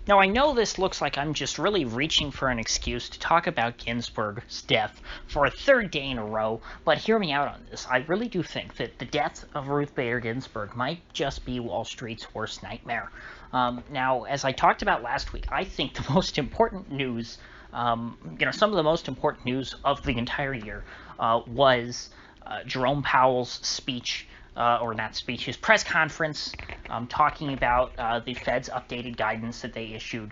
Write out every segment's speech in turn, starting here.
Now, I know this looks like I'm just really reaching for an excuse to talk about Ginsburg's death for a third day in a row, but hear me out on this. I really do think that the death of Ruth Bader Ginsburg might just be Wall Street's worst nightmare. Now, as I talked about last week, I think the most important news, some of the most important news of the entire year was Jerome Powell's speech, or not speech, his press conference, talking about the Fed's updated guidance that they issued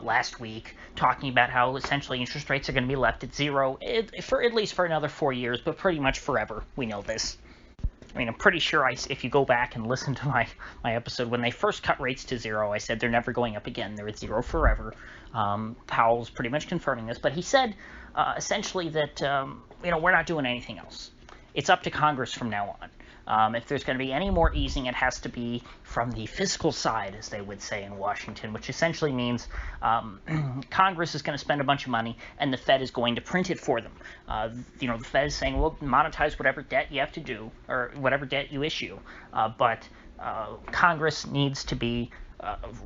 last week, talking about how essentially interest rates are going to be left at zero for at least for another 4 years, but pretty much forever. We know this. I mean, I'm pretty sure if you go back and listen to my episode, when they first cut rates to zero, I said they're never going up again. They're at zero forever. Powell's pretty much confirming this, but he said essentially that, we're not doing anything else. It's up to Congress from now on. If there's going to be any more easing, it has to be from the fiscal side, as they would say in Washington, which essentially means Congress is going to spend a bunch of money and the Fed is going to print it for them. The Fed is saying, well, monetize whatever debt you have to do or whatever debt you issue, but Congress needs to be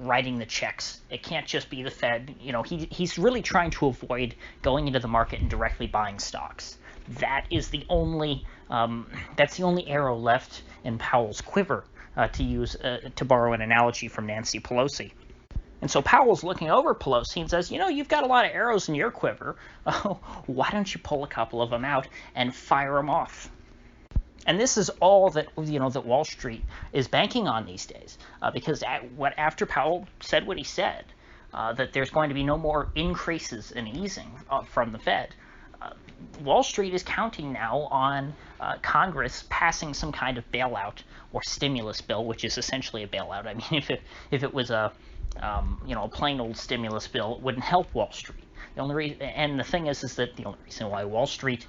writing the checks. It can't just be the Fed. He's really trying to avoid going into the market and directly buying stocks. That is the only that's the only arrow left in Powell's quiver, to borrow an analogy from Nancy Pelosi. And so Powell's looking over Pelosi and says, you've got a lot of arrows in your quiver. Why don't you pull a couple of them out and fire them off? And this is all that that Wall Street is banking on these days, because after Powell said what he said, that there's going to be no more increases in easing from the Fed. Wall Street is counting now on Congress passing some kind of bailout or stimulus bill, which is essentially a bailout. I mean, if it was a plain old stimulus bill, it wouldn't help Wall Street. The only reason, and the thing is that the only reason why Wall Street,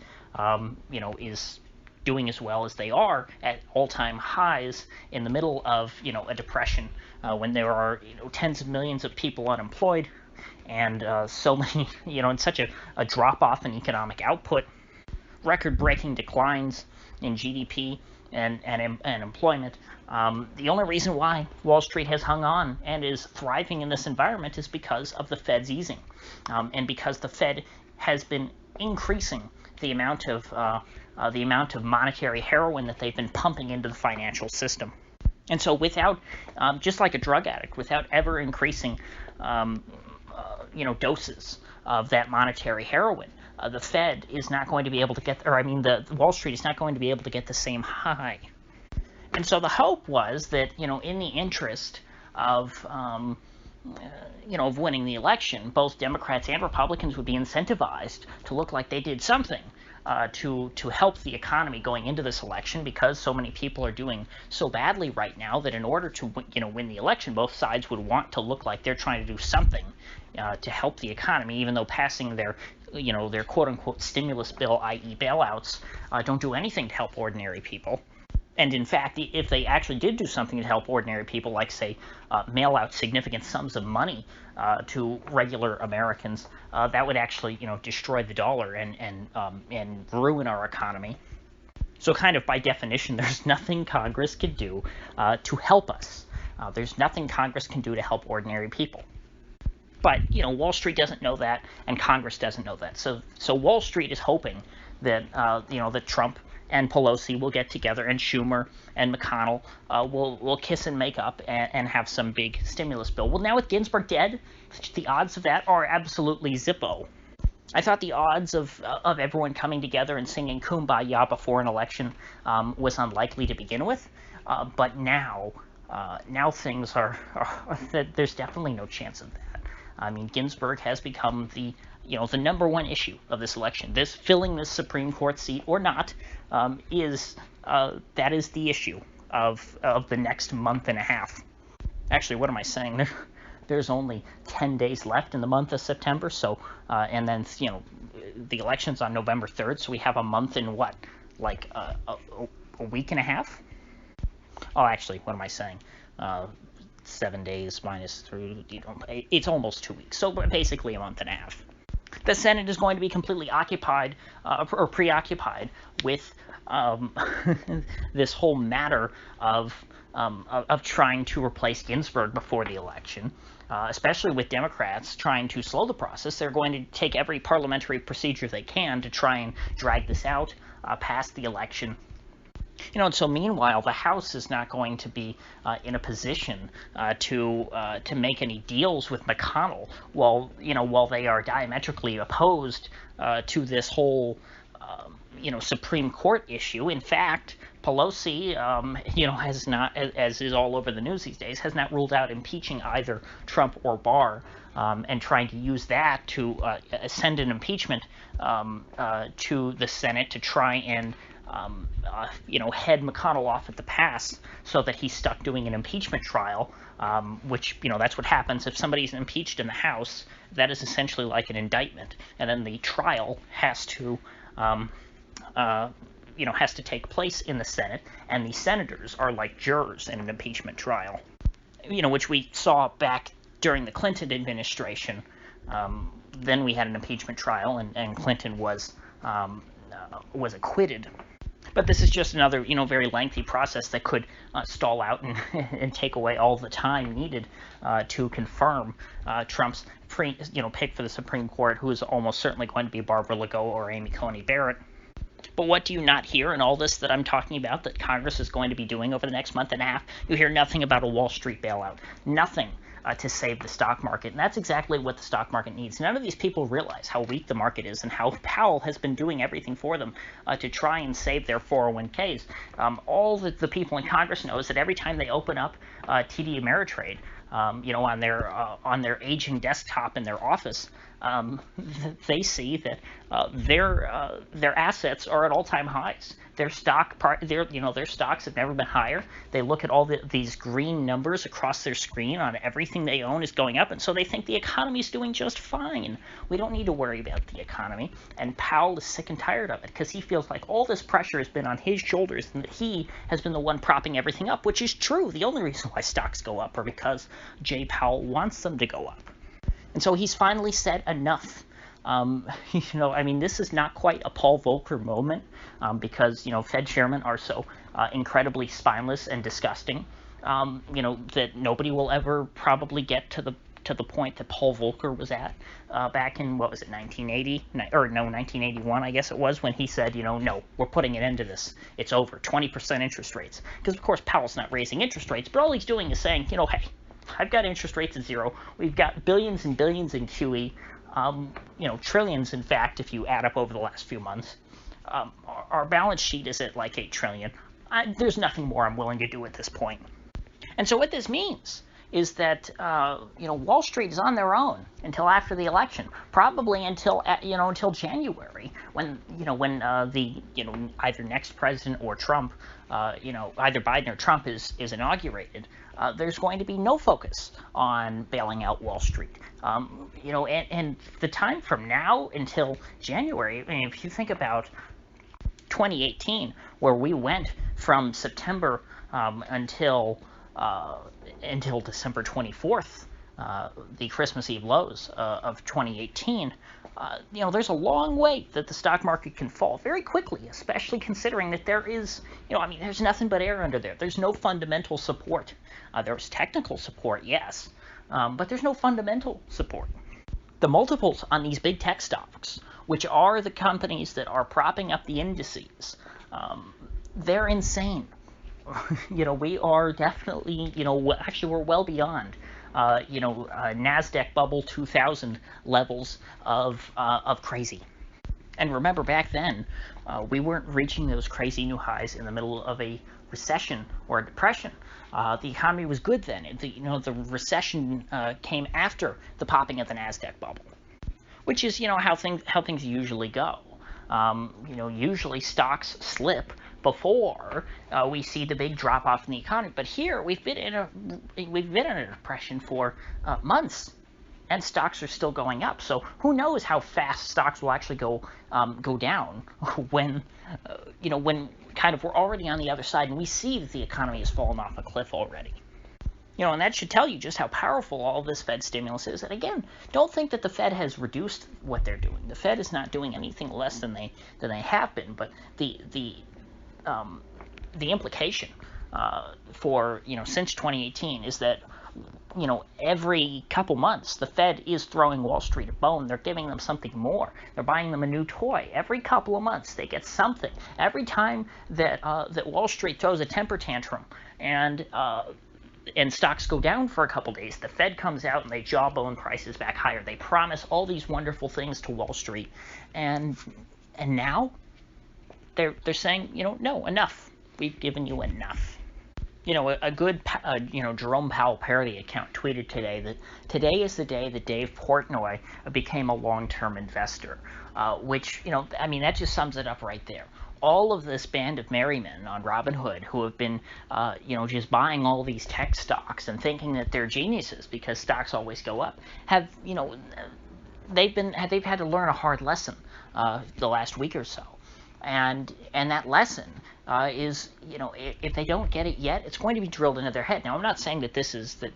is doing as well as they are at all-time highs in the middle of a depression, when there are tens of millions of people unemployed, and so many, and such a drop-off in economic output, record-breaking declines in GDP and employment. The only reason why Wall Street has hung on and is thriving in this environment is because of the Fed's easing, and because the Fed has been increasing the amount of monetary heroin that they've been pumping into the financial system. And so without, just like a drug addict, without ever increasing doses of that monetary heroin, the Fed is not going to be able to get, the Wall Street is not going to be able to get the same high. And so the hope was that, in the interest of, of winning the election, both Democrats and Republicans would be incentivized to look like they did something to help the economy going into this election, because so many people are doing so badly right now that in order to win the election, both sides would want to look like they're trying to do something to help the economy, even though passing their quote-unquote stimulus bill, i.e. bailouts, don't do anything to help ordinary people. And in fact, if they actually did do something to help ordinary people, like, say, mail out significant sums of money to regular Americans, that would actually, destroy the dollar and ruin our economy. So kind of by definition, there's nothing Congress can do to help us. There's nothing Congress can do to help ordinary people. But, Wall Street doesn't know that, and Congress doesn't know that. So Wall Street is hoping that, that Trump and Pelosi will get together, and Schumer and McConnell will kiss and make up and have some big stimulus bill. Well, now with Ginsburg dead, the odds of that are absolutely zippo. I thought the odds of everyone coming together and singing Kumbaya before an election was unlikely to begin with, but now things are there's definitely no chance of that. I mean, Ginsburg has become the number one issue of this election. This filling this Supreme Court seat or not is the issue of the next month and a half. Actually, what am I saying? There's only 10 days left in the month of September, so and then the election's on November 3rd, so we have a month in what, like a week and a half? Oh, actually, what am I saying? 7 days minus 3, it's almost 2 weeks, so basically a month and a half. The Senate is going to be completely occupied or preoccupied with this whole matter of trying to replace Ginsburg before the election. especially with Democrats trying to slow the process. They're going to take every parliamentary procedure they can to try and drag this out past the election. And so meanwhile, the House is not going to be in a position to make any deals with McConnell while they are diametrically opposed to this whole Supreme Court issue. In fact, Pelosi, has not, as is all over the news these days, has not ruled out impeaching either Trump or Barr, and trying to use that to send an impeachment to the Senate to try and head McConnell off at the pass so that he's stuck doing an impeachment trial, which, that's what happens if somebody's impeached in the House. That is essentially like an indictment, and then the trial has to take place in the Senate, and the senators are like jurors in an impeachment trial, which we saw back during the Clinton administration. Then we had an impeachment trial, and Clinton was acquitted. But this is just another, very lengthy process that could stall out and take away all the time needed to confirm Trump's pick for the Supreme Court, who is almost certainly going to be Barbara Legault or Amy Coney Barrett. But what do you not hear in all this that I'm talking about that Congress is going to be doing over the next month and a half? You hear nothing about a Wall Street bailout, nothing to save the stock market. And that's exactly what the stock market needs. None of these people realize how weak the market is and how Powell has been doing everything for them to try and save their 401ks. All that the people in Congress know is that every time they open up TD Ameritrade, on their aging desktop in their office, they see that their assets are at all-time highs. Their stocks have never been higher. They look at all these green numbers across their screen on everything they own is going up, and so they think the economy is doing just fine. We don't need to worry about the economy. And Powell is sick and tired of it because he feels like all this pressure has been on his shoulders and that he has been the one propping everything up, which is true. The only reason why stocks go up are because Jay Powell wants them to go up. And so he's finally said enough. This is not quite a Paul Volcker moment because, Fed chairmen are so incredibly spineless and disgusting, that nobody will ever probably get to the point that Paul Volcker was at back in, 1981, I guess it was, when he said, no, we're putting an end to this. It's over. 20% interest rates. Because, of course, Powell's not raising interest rates, but all he's doing is saying, hey, I've got interest rates at zero. We've got billions and billions in QE. Trillions, in fact, if you add up over the last few months. Our balance sheet is at like $8 trillion. There's nothing more I'm willing to do at this point. And so what this means is that Wall Street is on their own until after the election, probably until January, when the either next president or Trump, either Biden or Trump is inaugurated. There's going to be no focus on bailing out Wall Street. And the time from now until January, if you think about 2018, where we went from September until December 24th, the Christmas Eve lows of 2018, there's a long way that the stock market can fall very quickly, especially considering that there is, there's nothing but air under there. There's no fundamental support. There's technical support, yes, but there's no fundamental support. The multiples on these big tech stocks, which are the companies that are propping up the indices, they're insane. We are definitely, actually we're well beyond, NASDAQ bubble 2000 levels of crazy. And remember, back then, we weren't reaching those crazy new highs in the middle of a recession or a depression. The economy was good then. The recession came after the popping of the NASDAQ bubble, which is, how things usually go. Usually stocks slip before we see the big drop off in the economy. But here we've been in a depression for months, and stocks are still going up. So who knows how fast stocks will actually go down when kind of we're already on the other side and we see that the economy has fallen off a cliff already. And that should tell you just how powerful all this Fed stimulus is. And again, don't think that the Fed has reduced what they're doing. The Fed is not doing anything less than they have been. But the implication for since 2018 is that every couple months, the Fed is throwing Wall Street a bone. They're giving them something more. They're buying them a new toy. Every couple of months, they get something. Every time that Wall Street throws a temper tantrum and stocks go down for a couple days, the Fed comes out and they jawbone prices back higher. They promise all these wonderful things to Wall Street, and now they're saying, no, enough. We've given you enough. A good, Jerome Powell parody account tweeted today that today is the day that Dave Portnoy became a long-term investor, which, that just sums it up right there. All of this band of merry men on Robinhood who have been, just buying all these tech stocks and thinking that they're geniuses because stocks always go up, have, they've had to learn a hard lesson the last week or so. And that lesson is, if they don't get it yet, it's going to be drilled into their head. Now, I'm not saying that this is that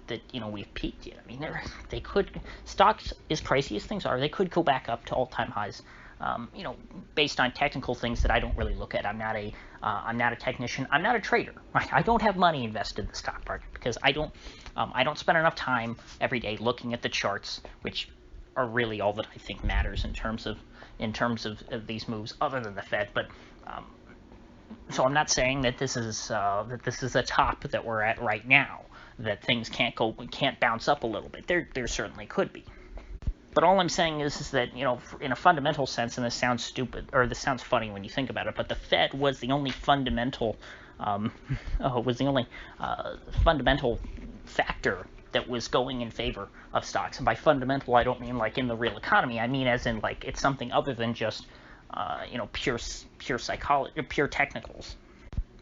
we've peaked yet. I mean, they could, stocks, as crazy as things are, they could go back up to all-time highs. Based on technical things that I don't really look at. I'm not a technician. I'm not a trader. I don't have money invested in the stock market because I don't spend enough time every day looking at the charts, which are really all that I think matters in terms of these moves, other than the Fed. But so I'm not saying that this is a top that we're at right now, that things can't bounce up a little bit. There certainly could be. But all I'm saying is that, in a fundamental sense, and this sounds stupid, or this sounds funny when you think about it, but the Fed was the only fundamental factor that was going in favor of stocks. And by fundamental, I don't mean like in the real economy. I mean as in like it's something other than just pure psychology, pure technicals.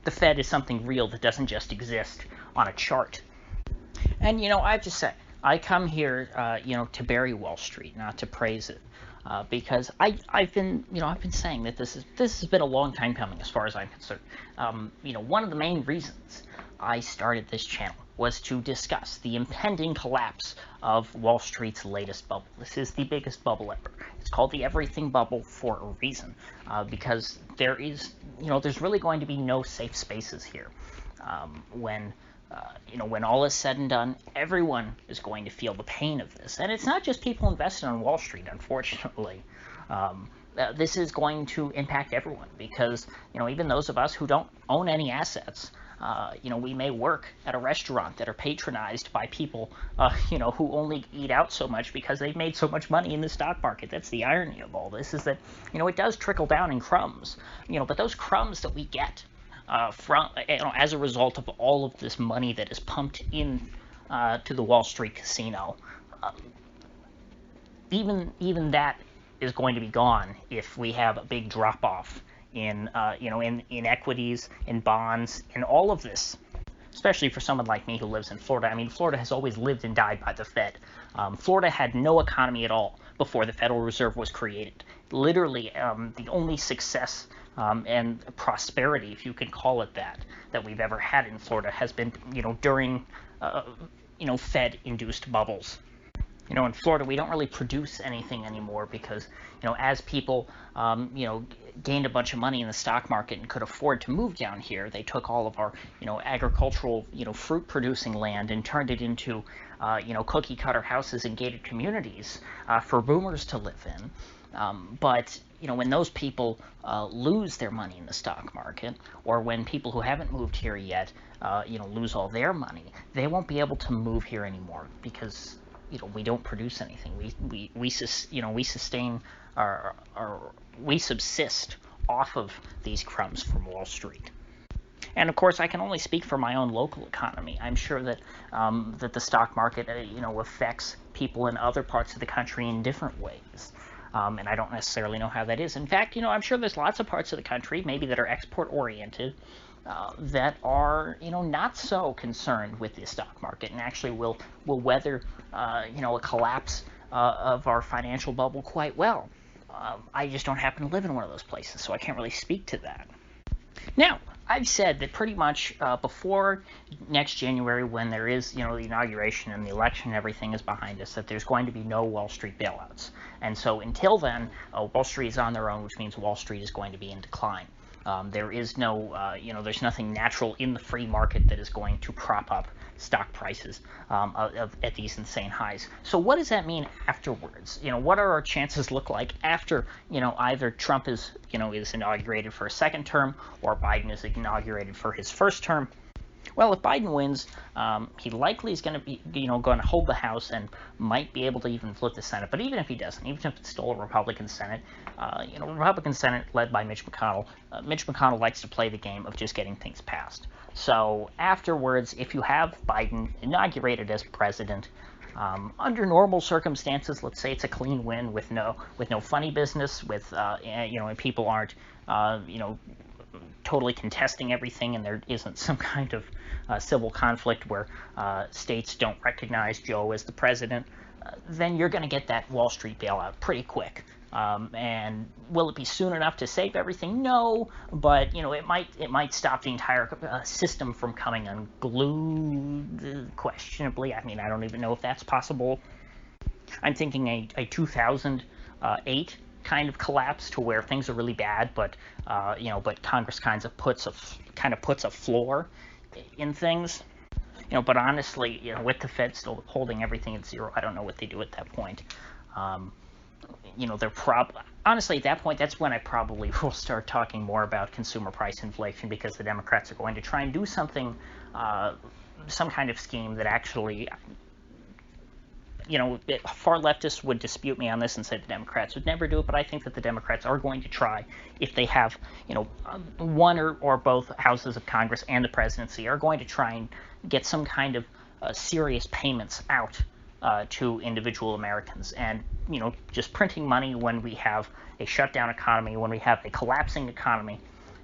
The Fed is something real that doesn't just exist on a chart. And I have to say, I come here, to bury Wall Street, not to praise it, because I've been saying that this has been a long time coming, as far as I'm concerned. One of the main reasons I started this channel was to discuss the impending collapse of Wall Street's latest bubble. This is the biggest bubble ever. It's called the everything bubble for a reason, because there's really going to be no safe spaces here when all is said and done. Everyone is going to feel the pain of this. And it's not just people invested on Wall Street, unfortunately. This is going to impact everyone because, even those of us who don't own any assets, we may work at a restaurant that are patronized by people, who only eat out so much because they've made so much money in the stock market. That's the irony of all this, is that, it does trickle down in crumbs, but those crumbs that we get as a result of all of this money that is pumped in to the Wall Street casino, even that is going to be gone if we have a big drop off in equities, in bonds, in all of this. Especially for someone like me who lives in Florida. I mean, Florida has always lived and died by the Fed. Florida had no economy at all before the Federal Reserve was created. Literally, the only success and prosperity, if you can call it that we've ever had in Florida has been, during, Fed-induced bubbles. In Florida, we don't really produce anything anymore because, as people, gained a bunch of money in the stock market and could afford to move down here, they took all of our, agricultural, fruit-producing land and turned it into, cookie-cutter houses and gated communities for boomers to live in. But when those people lose their money in the stock market, or when people who haven't moved here yet, lose all their money, they won't be able to move here anymore because we don't produce anything. We subsist off of these crumbs from Wall Street. And of course, I can only speak for my own local economy. I'm sure that that the stock market, affects people in other parts of the country in different ways. And I don't necessarily know how that is. In fact, I'm sure there's lots of parts of the country, maybe that are export-oriented, that are, not so concerned with the stock market and actually will weather, a collapse of our financial bubble quite well. I just don't happen to live in one of those places, so I can't really speak to that. Now, I've said that pretty much before next January, when there is, the inauguration and the election and everything is behind us, that there's going to be no Wall Street bailouts. And so until then, Wall Street is on their own, which means Wall Street is going to be in decline. There is no, there's nothing natural in the free market that is going to prop up stock prices at these insane highs. So what does that mean afterwards? What are our chances look like after, either Trump is inaugurated for a second term or Biden is inaugurated for his first term? Well, if Biden wins, he likely is going to be, going to hold the House and might be able to even flip the Senate. But even if he doesn't, even if it's still a Republican Senate, Republican Senate led by Mitch McConnell likes to play the game of just getting things passed. So afterwards, if you have Biden inaugurated as president, under normal circumstances, let's say it's a clean win with no funny business, and people aren't, totally contesting everything, and there isn't some kind of civil conflict where states don't recognize Joe as the president, then you're going to get that Wall Street bailout pretty quick. And will it be soon enough to save everything? No, but it might stop the entire system from coming unglued, questionably. I mean, I don't even know if that's possible. I'm thinking a 2008 kind of collapse to where things are really bad, but Congress kind of puts a floor in things. But honestly, with the Fed still holding everything at zero, I don't know what they do at that point. Honestly, at that point, that's when I probably will start talking more about consumer price inflation, because the Democrats are going to try and do something, some kind of scheme that actually, far leftists would dispute me on this and say the Democrats would never do it, but I think that the Democrats are going to try, if they have, one or both houses of Congress and the presidency, are going to try and get some kind of serious payments out to individual Americans. And, just printing money when we have a shutdown economy, when we have a collapsing economy,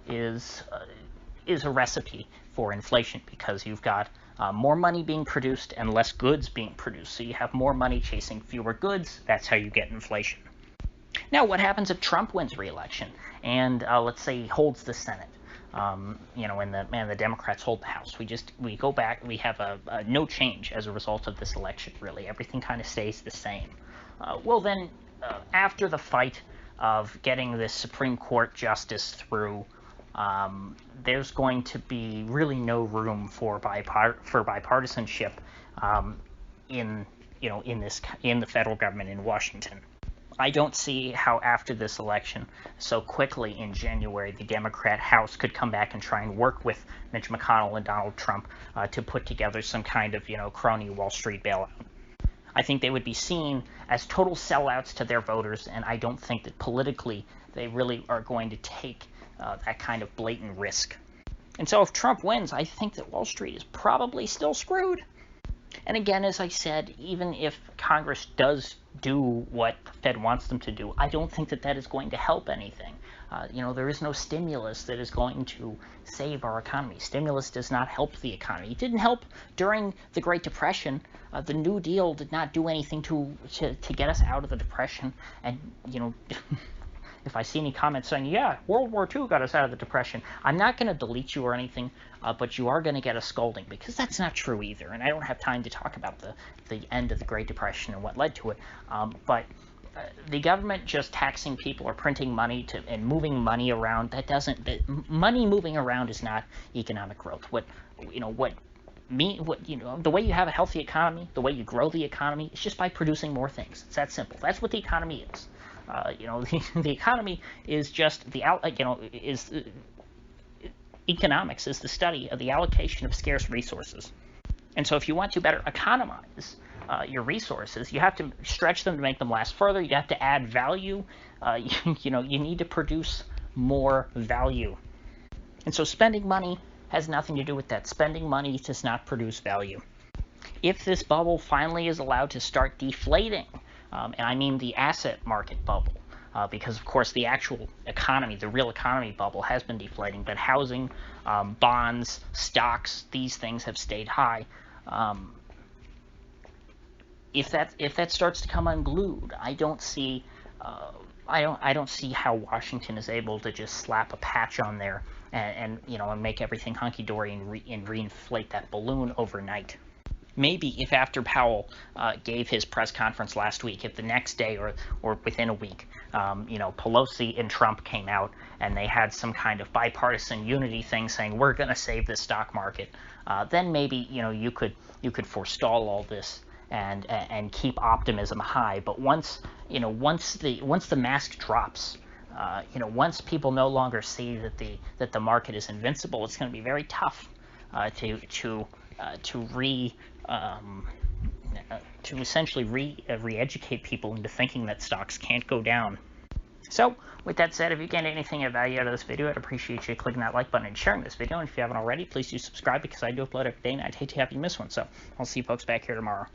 is a recipe for inflation, because you've got more money being produced and less goods being produced. So you have more money chasing fewer goods. That's how you get inflation. Now, what happens if Trump wins re-election and let's say he holds the Senate? And the Democrats hold the House. We go back. We have a no change as a result of this election. Really, everything kind of stays the same. Then, after the fight of getting this Supreme Court justice through, there's going to be really no room for bipartisanship in the federal government in Washington. I don't see how after this election, so quickly in January, the Democrat House could come back and try and work with Mitch McConnell and Donald Trump to put together some kind of crony Wall Street bailout. I think they would be seen as total sellouts to their voters, and I don't think that politically they really are going to take that kind of blatant risk. And so if Trump wins, I think that Wall Street is probably still screwed. And again, as I said, even if Congress does do what the Fed wants them to do, I don't think that is going to help anything. There is no stimulus that is going to save our economy. Stimulus does not help the economy. It didn't help during the Great Depression. The New Deal did not do anything to get us out of the Depression. And, if I see any comments saying, yeah, World War II got us out of the Depression, I'm not going to delete you or anything, but you are going to get a scolding, because that's not true either. And I don't have time to talk about the end of the Great Depression and what led to it. But the government just taxing people or printing money and moving money around, money moving around is not economic growth. The way you have a healthy economy, the way you grow the economy, is just by producing more things. It's that simple. That's what the economy is. The economy is just economics is the study of the allocation of scarce resources. And so if you want to better economize your resources, you have to stretch them to make them last further. You have to add value. You need to produce more value. And so spending money has nothing to do with that. Spending money does not produce value. If this bubble finally is allowed to start deflating, and I mean the asset market bubble, because of course the actual economy, the real economy bubble, has been deflating, but housing, bonds, stocks, these things have stayed high. If that starts to come unglued, I don't see how Washington is able to just slap a patch on there and make everything hunky dory and reinflate that balloon overnight. maybe if after Powell gave his press conference last week, if the next day or within a week, Pelosi and Trump came out and they had some kind of bipartisan unity thing saying we're going to save the stock market, then maybe you could forestall all this and keep optimism high. But once the mask drops, once people no longer see that the market is invincible, it's going to be very tough to essentially re-educate people into thinking that stocks can't go down. So, with that said, if you gained anything of value out of this video, I'd appreciate you clicking that like button and sharing this video. And if you haven't already, please do subscribe, because I do upload every day and I'd hate to have you miss one. So, I'll see you folks back here tomorrow.